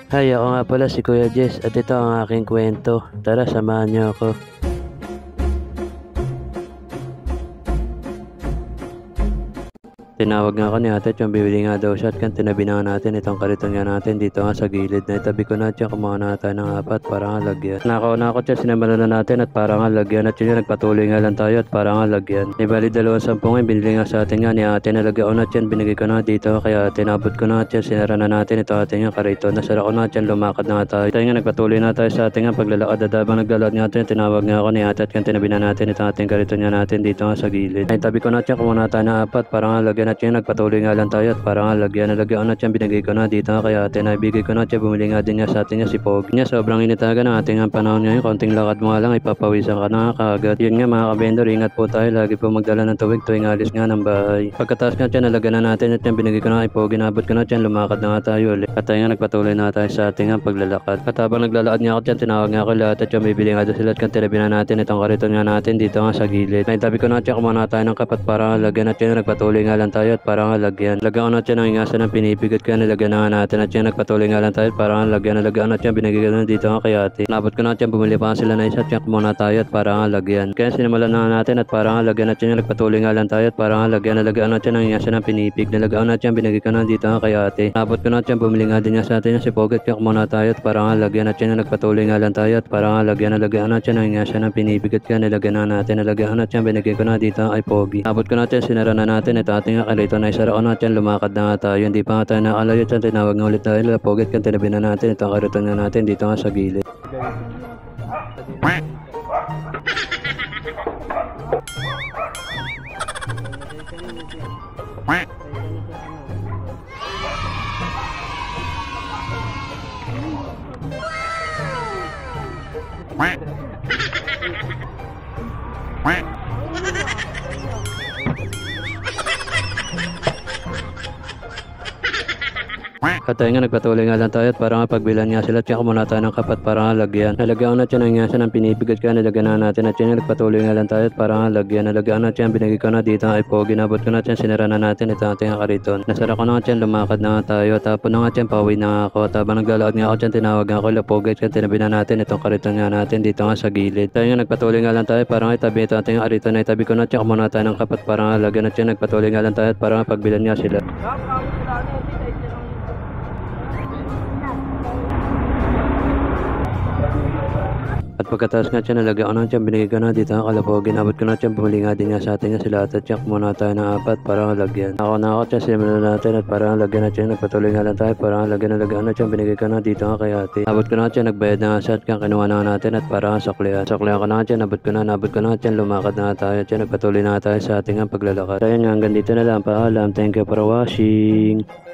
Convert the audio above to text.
Hi, ako nga pala si Kuya Jess at ito ang aking kwento. Tara, samahan niyo ako. Tinawag nga ako ni ate at yung bibili nga daw siya at kan tinabi na natin itong kariton nga natin dito nga sa gilid na itabi ko na siya kumuha na tayo ng apat para nga lagyan. Nakauna ako siya sinamala na natin at para nga lagyan at yun yung nagpatuloy nga lang tayo at para nga lagyan. Ibali 210 nga binili nga sa atin nga ni ate nalagyan na yan binigay ko na dito kaya tinabot ko na at yan sinara na natin ito atin nga kariton. Nasara ko na at yan lumakad na tayo. Tayo nga nagpatuloy na tayo sa atin nga paglalakad at habang naglalakad nga natin tinawag nga ako ni ate at kan tinabi na natin itong ating kariton nga natin dito nga sa gilid. Ay tabi ko na siya kumuha na tayo ng apat para nga lagyan at yun nagpatuloy nga lang tayo at para nga lagyan na siya binigay ko na dito kaya ate naibigay ko na siya bumili nga din nga sa atin nga si Pogi niya sobrang init talaga ng ating ang panahon ngayon konting lakad mo nga lang ipapawisan ka na kaagad. Yun nga mga kabendor ingat po tayo lagi po magdala ng tubig tuwing alis nga ng bahay. Pagkatapos nga siya nalagyan na natin at yan binigay ko na kay Pogi nabot ko na siya lumakad na nga tayo ulit at tayo nga nagpatuloy na tayo sa ating nga paglalakad at habang naglalakad nga ako dyan tinawag nga ako lahat at yung bibili nga doon sila at kantirabi na natin itong kariton nga natin dito nga sa gilid. Naitabi ko na siya kumuha na tayo ng kapat para nga lagyan at yan nagpatuloy nga lang tayo at para nga lagyan ko na siya ng ingasan ng pinipigot kaya nilagyan na nga natin at yan nagpatuloy nga lang tayo para nga lagyan na siya binigay ko na dito nga kay ate. Nabot ko na siya bumili pa sila na isa at yan muna tayo at para nga lagyan. Kaya sinimulan na natin at para nga lagyan at yan nagpatuloy nga lang tayo at para nga lagyan na siya ng ingasan ng pinipig. Nilagyan na siya binigay ko na dito nga kay ate. Nabot ko na siya bumili nga din niya sa atin si Poget kaya muna tayo at para nga lagyan at yan nagpatuloy nga lang tayo at para nga lagyan na siya ng ingasan ng pinipig at kaya nilagyan na natin nilagyan na siya binigay ko na dito kay Pogi. Nabot ko na siya sinara na natin at ating nga kalito na isara ko na siya lumakad na nga tayo. Hindi pa nga tayo nakalayo at tinawag nga ulit tayo nila Poget kan tinabi na natin itong kariton nga natin dito nga sa gilid. At tayo nga nagpatuloy nga lang tayo at para nga pagbilan nga sila at yan muna tayo ng kapat para nga lagyan. Nalagyan ko na siya ng ingasan ng pinipigot kaya nalagyan na natin at yan nagpatuloy nga lang tayo at para nga lagyan. Nalagyan na siya binigay ko na dito ay Pogi. Nabot ko na siya sinara na natin ito ating kariton. Nasara ko na nga siya lumakad na nga tayo tapon na nga siya pauwi na nga ako at habang naglalakad nga ako siya tinawag nga ako la Pogi at tinabi na natin itong kariton nga natin dito nga sa gilid. Tayo nga nagpatuloy nga lang tayo para nga itabi ito ating kariton na itabi ko na siya muna tayo ng kapat para nga lagyan at yan nagpatuloy nga lang tayo at para nga pagbilan nga sila. At pagkatapos nga siya nalagyan ko na siya binigay ko na dito ang kalapogi. Nabot ko na siya bumili nga din nga sa atin nga sila at check muna tayo ng apat para nga lagyan. Ako na ako siya sinimulan natin at para nga lagyan na siya nagpatuloy nga lang tayo para nga lagyan na siya binigay ko na dito nga kay ate. Nabot ko na siya nagbayad na nga siya at kaya kinuha na natin at para nga saklihan ko na siya nabot ko na siya lumakad na tayo at siya nagpatuloy na tayo sa ating nga paglalakad. Ayun nga hanggang dito na lang paalam. Thank you for watching.